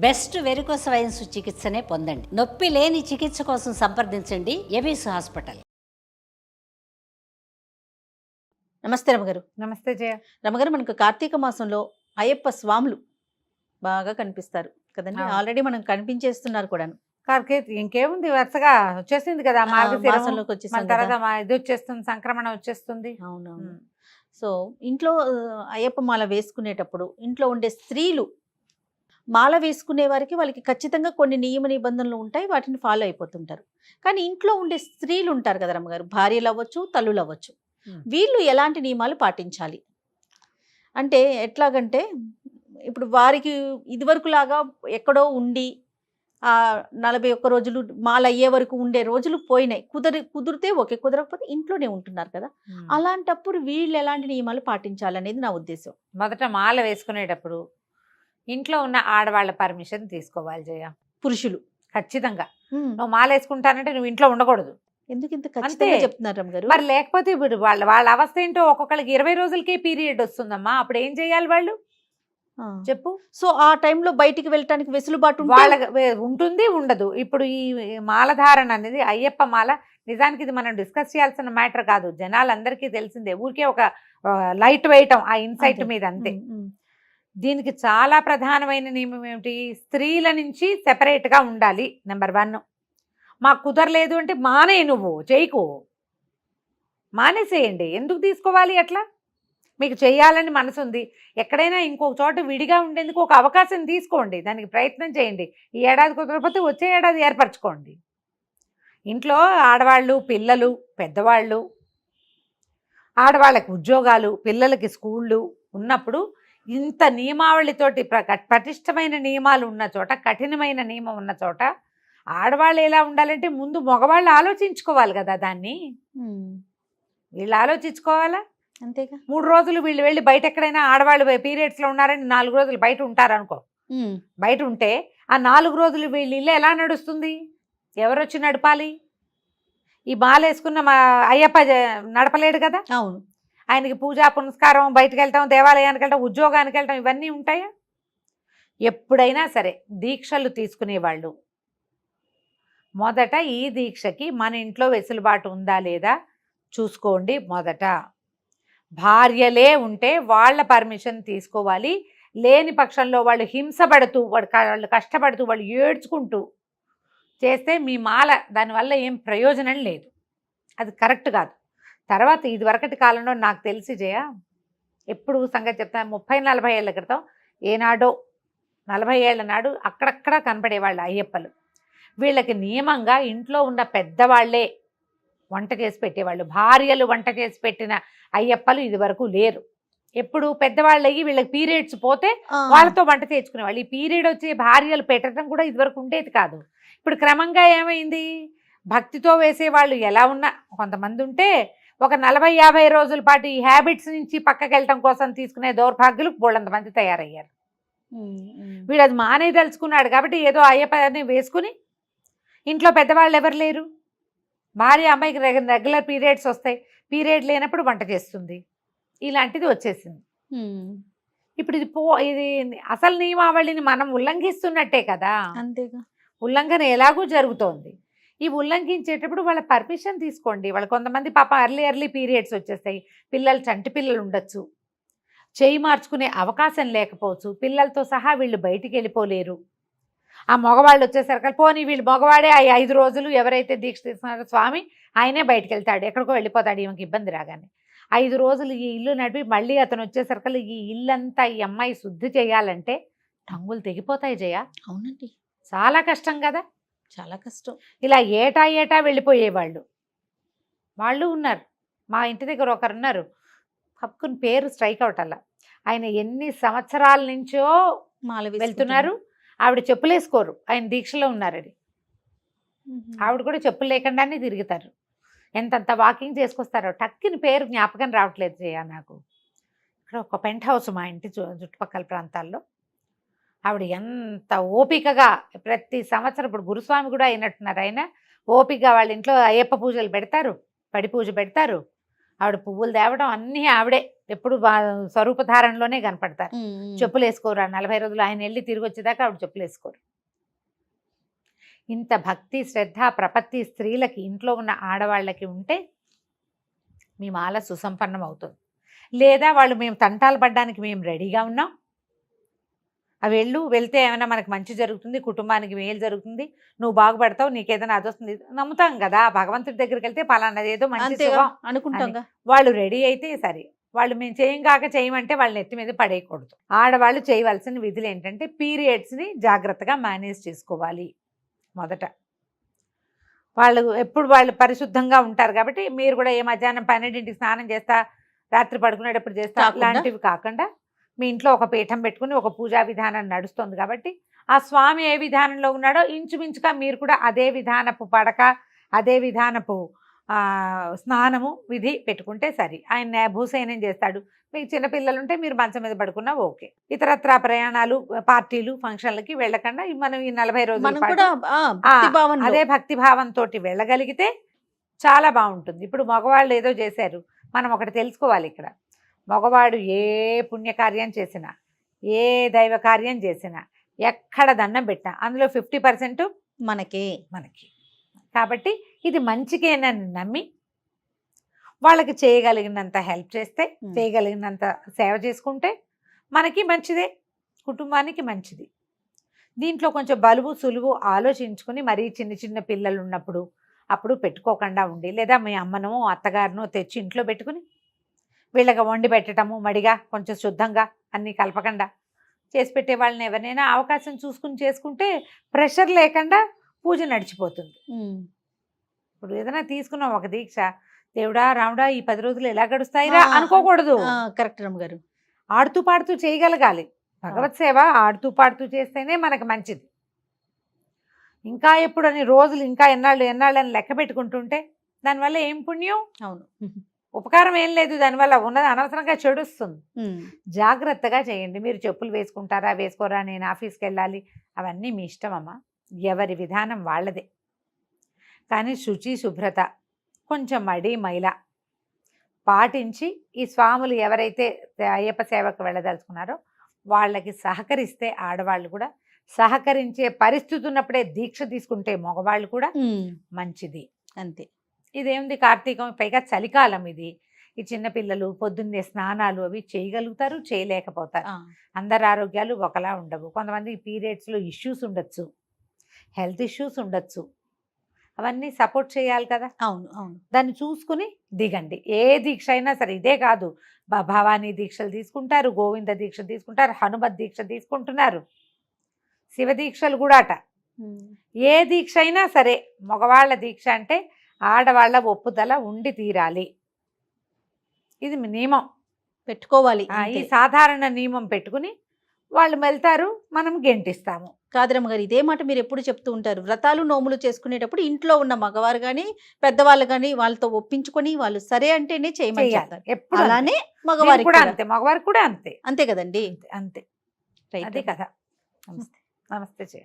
Best varicose veins చికిత్సనే పొందండి. నొప్పి లేని చికిత్స కోసం సంప్రదించండి ఎవిస్ హాస్పిటల్. నమస్తే రమగారు. నమస్తే జయ. రమగారు, మనకు కార్తీక మాసంలో అయ్యప్ప స్వాములు బాగా కనిపిస్తారు కదండి. ఆల్రెడీ మనం కనిపించేస్తున్నారు కూడా. ఇంకేముంది, వరుసగా వచ్చేసింది కదా మాసంలోకి వచ్చేసింది, తర్వాత ఇది వచ్చేస్తుంది, సంక్రమణ వచ్చేస్తుంది. అవునవును. సో ఇంట్లో అయ్యప్ప మాల వేసుకునేటప్పుడు ఇంట్లో ఉండే స్త్రీలు మాల వేసుకునే వారికి వాళ్ళకి ఖచ్చితంగా కొన్ని నియమ నిబంధనలు ఉంటాయి, వాటిని ఫాలో అయిపోతుంటారు. కానీ ఇంట్లో ఉండే స్త్రీలు ఉంటారు కదా రమ్మగారు, భార్యలు అవ్వచ్చు, తల్లులు అవ్వచ్చు, వీళ్ళు ఎలాంటి నియమాలు పాటించాలి అంటే ఎట్లాగంటే, ఇప్పుడు వారికి ఇదివరకు లాగా ఎక్కడో ఉండి 41 రోజులు మాల అయ్యే వరకు ఉండే రోజులు పోయినాయి. కుదిరితే ఓకే, కుదరకపోతే ఇంట్లోనే ఉంటున్నారు కదా. అలాంటప్పుడు వీళ్ళు ఎలాంటి నియమాలు పాటించాలనేది నా ఉద్దేశం. మొదట మాల వేసుకునేటప్పుడు ఇంట్లో ఉన్న ఆడవాళ్ళ పర్మిషన్ తీసుకోవాలి జయ. పురుషులు ఖచ్చితంగా నువ్వు మాల వేసుకుంటానంటే నువ్వు ఇంట్లో ఉండకూడదు. ఎందుకు ఇంత ఖచ్చితంగా చెప్తున్నారు రమ్మగారు? మరి లేకపోతే ఇప్పుడు వాళ్ళ అవస్థ ఏంటో, ఒక్కొక్కరికి 20 రోజులకే పీరియడ్ వస్తుందమ్మా, అప్పుడు ఏం చేయాలి వాళ్ళు చెప్పు. సో ఆ టైంలో బయటికి వెళ్ళటానికి వెసులుబాటు వాళ్ళ ఉంటుంది, ఉండదు. ఇప్పుడు ఈ మాలధారణ అనేది, అయ్యప్ప మాల నిజానికి ఇది మనం డిస్కస్ చేయాల్సిన మ్యాటర్ కాదు, జనాలందరికీ తెలిసిందే. ఊరికే ఒక లైట్ వేయటం ఆ ఇన్సైట్ మీద అంతే. దీనికి చాలా ప్రధానమైన నియమం ఏమిటి? స్త్రీల నుంచి సెపరేట్గా ఉండాలి. నెంబర్ 1. మాకు కుదరలేదు అంటే మానే, నువ్వు చేయకు, మానేసేయండి. ఎందుకు తీసుకోవాలి అట్లా? మీకు చేయాలని మనసు ఉంది, ఎక్కడైనా ఇంకొక చోట విడిగా ఉండేందుకు ఒక అవకాశం తీసుకోండి, దానికి ప్రయత్నం చేయండి. ఈ ఏడాది కుదరకపోతే వచ్చే ఏడాది ఏర్పరచుకోండి. ఇంట్లో ఆడవాళ్ళు, పిల్లలు, పెద్దవాళ్ళు, ఆడవాళ్ళకి ఉద్యోగాలు, పిల్లలకి స్కూళ్ళు ఉన్నప్పుడు ఇంత నియమావళితోటి పటిష్టమైన నియమాలు ఉన్న చోట, కఠినమైన నియమం ఉన్న చోట ఆడవాళ్ళు ఎలా ఉండాలంటే ముందు మగవాళ్ళు ఆలోచించుకోవాలి కదా దాన్ని. వీళ్ళు ఆలోచించుకోవాలా? అంతేగా. 3 రోజులు వీళ్ళు వెళ్ళి బయట ఎక్కడైనా ఆడవాళ్ళు పీరియడ్స్లో ఉన్నారని 4 రోజులు బయట ఉంటారనుకో, బయట ఉంటే ఆ 4 రోజులు వీళ్ళు ఇల్లు ఎలా నడుస్తుంది? ఎవరొచ్చి నడపాలి? ఈ మాల వేసుకున్న మా అయ్యప్ప నడపలేడు కదా. అవును. ఆయనకి పూజా పునస్కారం, బయటకు వెళ్తాం, దేవాలయానికి వెళ్తాం, ఉద్యోగానికి వెళ్తాం, ఇవన్నీ ఉంటాయా? ఎప్పుడైనా సరే దీక్షలు తీసుకునేవాళ్ళు మొదట ఈ దీక్షకి మన ఇంట్లో వెసులుబాటు ఉందా లేదా చూసుకోండి. మొదట భార్యలే ఉంటే వాళ్ళ పర్మిషన్ తీసుకోవాలి. లేని పక్షంలో వాళ్ళు హింసపడుతూ, వాళ్ళు కష్టపడుతూ, వాళ్ళు ఏడ్చుకుంటూ చేస్తే మీ మాల దానివల్ల ఏం ప్రయోజనం లేదు, అది కరెక్ట్ కాదు. తర్వాత ఇది వరకటి కాలంలో నాకు తెలిసి జయ, ఎప్పుడు సంగతి చెప్తాను, 30-40 ఏళ్ల క్రితం ఏనాడో 40 ఏళ్ల నాడు అక్కడక్కడ కనపడేవాళ్ళు అయ్యప్పలు. వీళ్ళకి నియమంగా ఇంట్లో ఉన్న పెద్దవాళ్లే వంట చేసి పెట్టేవాళ్ళు. భార్యలు వంట చేసి పెట్టిన అయ్యప్పలు ఇది వరకు లేరు. ఎప్పుడు పెద్దవాళ్ళు అయ్యి వీళ్ళకి పీరియడ్స్ పోతే వాళ్ళతో వంట చేయించుకునేవాళ్ళు. ఈ పీరియడ్ వచ్చి భార్యలు పెట్టడం కూడా ఇదివరకు ఉండేది కాదు. ఇప్పుడు క్రమంగా ఏమైంది, భక్తితో వేసేవాళ్ళు ఎలా ఉన్నా కొంతమంది ఉంటే, ఒక 40-50 రోజుల పాటు ఈ హ్యాబిట్స్ నుంచి పక్కకి వెళ్ళటం కోసం తీసుకునే దౌర్భాగ్యులు బోళ్ళంతమంది తయారయ్యారు. వీడు అది మానే తెలుసుకున్నాడు కాబట్టి ఏదో అయ్యప్పని వేసుకుని, ఇంట్లో పెద్దవాళ్ళు ఎవరు లేరు, భార్య అమ్మాయికి రెగ్యులర్ పీరియడ్స్ వస్తాయి, పీరియడ్ లేనప్పుడు వంట చేస్తుంది, ఇలాంటిది వచ్చేసింది. ఇప్పుడు ఇది అసలు నియమావళిని మనం ఉల్లంఘిస్తున్నట్టే కదా. అంతేగా. ఉల్లంఘన ఎలాగూ జరుగుతోంది. ఈ ఉల్లంఘించేటప్పుడు వాళ్ళ పర్మిషన్ తీసుకోండి. వాళ్ళు కొంతమంది పాప ఎర్లీ పీరియడ్స్ వచ్చేస్తాయి, పిల్లలు చంటి పిల్లలు ఉండొచ్చు, చేయి మార్చుకునే అవకాశం లేకపోవచ్చు, పిల్లలతో సహా వీళ్ళు బయటికి వెళ్ళిపోలేరు. ఆ మగవాళ్ళు వచ్చేసరికి పోనీ వీళ్ళు మగవాడే ఆ 5 రోజులు ఎవరైతే దీక్ష తీసుకున్నారో స్వామి ఆయనే బయటికి వెళ్తాడు, ఎక్కడికో వెళ్ళిపోతాడు, ఈమెకి ఇబ్బంది రాగానే. 5 రోజులు ఈ ఇల్లు నడిపి మళ్ళీ అతను వచ్చేసరికి ఈ ఇల్లంతా ఈ అమ్మాయి శుద్ధి చేయాలంటే టంగులు తెగిపోతాయి జయ. అవునండి, చాలా కష్టం కదా, చాలా కష్టం. ఇలా ఏటా వెళ్ళిపోయేవాళ్ళు వాళ్ళు ఉన్నారు. మా ఇంటి దగ్గర ఒకరున్నారు, పక్కుని పేరు స్ట్రైక్ అవుట్ అలా. ఆయన ఎన్ని సంవత్సరాల నుంచో వెళ్తున్నారు, ఆవిడ చెప్పులు వేసుకోరు, ఆయన దీక్షలో ఉన్నారని. ఆవిడ కూడా చెప్పులు లేకుండానే తిరుగుతారు, ఎంతంత వాకింగ్ చేసుకొస్తారో. టక్కిని పేరు జ్ఞాపకం రావట్లేదు జయ నాకు. ఇక్కడ ఒక పెంట్ హౌస్ మా ఇంటి చుట్టుపక్కల ప్రాంతాల్లో. ఆవిడ ఎంత ఓపికగా ప్రతి సంవత్సరం, ఇప్పుడు గురుస్వామి కూడా అయినట్టున్నారు ఆయన, ఓపికగా వాళ్ళ ఇంట్లో అయ్యప్ప పూజలు పెడతారు, పడి పూజ పెడతారు, ఆవిడ పువ్వులు తేవడం అన్నీ ఆవిడే, ఎప్పుడు స్వరూపధారణలోనే కనపడతారు. చెప్పులు వేసుకోరు. ఆ 40 రోజులు ఆయన వెళ్ళి తిరిగి వచ్చేదాకా ఆవిడ చెప్పులు వేసుకోరు. ఇంత భక్తి శ్రద్ధ ప్రపత్తి స్త్రీలకి, ఇంట్లో ఉన్న ఆడవాళ్ళకి ఉంటే మీ మాల సుసంపన్నం అవుతుంది. లేదా వాళ్ళు మేము తంటాలు పడ్డానికి మేము రెడీగా ఉన్నాం, అవి వెళ్తే ఏమైనా మనకు మంచి జరుగుతుంది, కుటుంబానికి మేలు జరుగుతుంది, నువ్వు బాగుపడతావు, నీకేదైనా అది వస్తుంది, నమ్ముతాం కదా. భగవంతుడి దగ్గరికి వెళ్తే పలానాది ఏదో మంచి శుభం అనుకుంటాం. వాళ్ళు రెడీ అయితే సరే. వాళ్ళు మేము చేయమంటే వాళ్ళని ఎత్తి మీద పడేయకూడదు. ఆడవాళ్ళు చేయవలసిన విధులు ఏంటంటే పీరియడ్స్ని జాగ్రత్తగా మేనేజ్ చేసుకోవాలి. మొదట ఎప్పుడు వాళ్ళు పరిశుద్ధంగా ఉంటారు కాబట్టి మీరు కూడా ఏ మధ్యాహ్నం 12ంటికి స్నానం చేస్తా, రాత్రి పడుకునేటప్పుడు చేస్తా లాంటివి కాకుండా మీ ఇంట్లో ఒక పీఠం పెట్టుకుని ఒక పూజా విధానం నడుస్తుంది కాబట్టి ఆ స్వామి ఏ విధానంలో ఉన్నాడో ఇంచుమించుగా మీరు కూడా అదే విధానపు పడక, అదే విధానపు స్నానము విధి పెట్టుకుంటే సరి. ఆయన భూశయనం చేస్తాడు. మీకు చిన్నపిల్లలు ఉంటే మీరు మంచం మీద పడుకున్నా ఓకే. ఇతరత్రా ప్రయాణాలు, పార్టీలు, ఫంక్షన్లకి వెళ్ళకుండా మనం ఈ 40 రోజులు అదే భక్తిభావంతో వెళ్ళగలిగితే చాలా బాగుంటుంది. ఇప్పుడు మగవాళ్ళు ఏదో చేశారు, మనం ఒకటి తెలుసుకోవాలి ఇక్కడ. మగవాడు ఏ పుణ్యకార్యం చేసినా, ఏ దైవ కార్యం చేసినా, ఎక్కడ దండం పెట్టినా అందులో 50% మనకి. కాబట్టి ఇది మంచికేనని నమ్మి వాళ్ళకి చేయగలిగినంత హెల్ప్ చేస్తే, చేయగలిగినంత సేవ చేసుకుంటే మనకి మంచిదే, కుటుంబానికి మంచిది. దీంట్లో కొంచెం బలువు సులువు ఆలోచించుకుని మరీ చిన్న పిల్లలు ఉన్నప్పుడు అప్పుడు పెట్టుకోకుండా ఉండి, లేదా మీ అమ్మనో అత్తగారినో తెచ్చి ఇంట్లో పెట్టుకుని వీళ్ళకి వండి పెట్టడము, మడిగా కొంచెం శుద్ధంగా అన్నీ కలపకుండా చేసి పెట్టే వాళ్ళని ఎవరినైనా అవకాశం చూసుకుని చేసుకుంటే ప్రెషర్ లేకుండా పూజ నడిచిపోతుంది. ఇప్పుడు ఏదైనా తీసుకున్నాం ఒక దీక్ష, దేవుడా రాముడా ఈ 10 రోజులు ఎలా గడుస్తాయిరా అనుకోకూడదు. కరెక్ట్ రమ్మగారు. ఆడుతూ పాడుతూ చేయగలగాలి. భగవత్ సేవ ఆడుతూ పాడుతూ చేస్తేనే మనకు మంచిది. ఇంకా ఎప్పుడని రోజులు ఇంకా ఎన్నాళ్ళు అని లెక్క పెట్టుకుంటుంటే దానివల్ల ఏం పుణ్యం? అవును, ఉపకారం ఏం లేదు. దానివల్ల ఉన్నది అనవసరంగా చెడుస్తుంది. జాగ్రత్తగా చేయండి. మీరు చెప్పులు వేసుకుంటారా వేసుకోరా, నేను ఆఫీస్కి వెళ్ళాలి, అవన్నీ మీ ఇష్టం అమ్మా. ఎవరి విధానం వాళ్ళదే. కానీ శుచి శుభ్రత, కొంచెం మడి మైల పాటించి ఈ స్వాములు ఎవరైతే అయ్యప్ప సేవకు వెళ్ళదలుచుకున్నారో వాళ్ళకి సహకరిస్తే, ఆడవాళ్ళు కూడా సహకరించే పరిస్థితి ఉన్నప్పుడే దీక్ష తీసుకుంటే మగవాళ్ళు కూడా మంచిది. అంతే. ఇదేముంది, కార్తీకం, పైగా చలికాలం ఇది. ఈ చిన్నపిల్లలు పొద్దున్నే స్నానాలు అవి చేయగలుగుతారు, చేయలేకపోతారు. అందరి ఆరోగ్యాలు ఒకలా ఉండవు. కొంతమంది పీరియడ్స్లో ఇష్యూస్ ఉండొచ్చు, హెల్త్ ఇష్యూస్ ఉండొచ్చు. అవన్నీ సపోర్ట్ చేయాలి కదా. అవును. దాన్ని చూసుకుని దిగండి. ఏ దీక్ష అయినా సరే, ఇదే కాదు, భవానీ దీక్షలు తీసుకుంటారు, గోవింద దీక్ష తీసుకుంటారు, హనుమత్ దీక్ష తీసుకుంటున్నారు, శివ దీక్షలు కూడా అట. ఏ దీక్ష అయినా సరే మగవాళ్ళ దీక్ష అంటే ఆడవాళ్ళ ఒప్పుదల ఉండి తీరాలి. ఇది నియమం పెట్టుకోవాలి. ఈ సాధారణ నియమం పెట్టుకుని వాళ్ళు వెళ్తారు, మనం గెంటిస్తాము. కాదరమ్మ గారు, ఇదే మాట మీరు ఎప్పుడు చెప్తూ ఉంటారు. వ్రతాలు నోములు చేసుకునేటప్పుడు ఇంట్లో ఉన్న మగవారు కానీ పెద్దవాళ్ళు కానీ వాళ్ళతో ఒప్పించుకొని వాళ్ళు సరే అంటేనే చేయమని చెప్తారు. ఎప్పుడు అలానే మగవారికి కూడా అంతే, మగవారికి కూడా అంతే. అంతే కదండి. అంతే. అది కదా. నమస్తే.